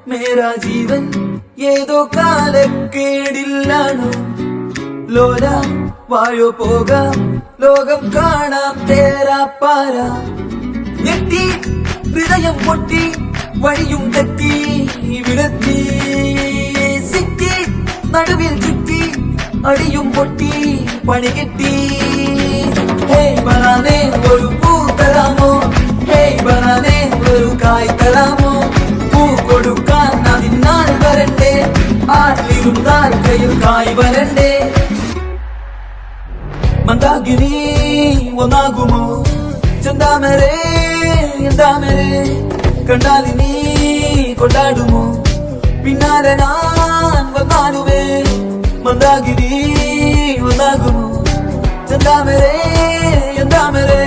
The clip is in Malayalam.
മേരാ ജീവൻ ഏതോ കാലക്കേടില്ലാണോ ലോല വായോ പോകാം ലോകം കാണാം തേരാ പാര ഞെട്ടി ഹൃദയം പൊട്ടി വഴിയും തെറ്റി വിടത്തി സിറ്റി നടുവിൽ ചുറ്റി അടിയും പൊട്ടി പണി കെട്ടി ഹേയ് ബനാനെ ഒരു പൂ തരാമോ ഹേയ് ബനാനെ ഒരു കായ് തരാമോ പൂ കൊടുക്കാൻ അതിനാൽ വരണ്ടേ ആട്ടിരുന്നാൽ കയ്യിൽ കായ് വരണ്ടേ മന്ദാകിനി ഒന്നാകുമോ ചെന്താമരേ എന്താമരേ കണ്ടാലിനി കൊണ്ടാടുമോ പിന്നാലെ ഞാൻ വന്നാലുമേ മന്ദാകിനി ഒന്നാകുമോ ചെന്താമരേ എന്താമരേ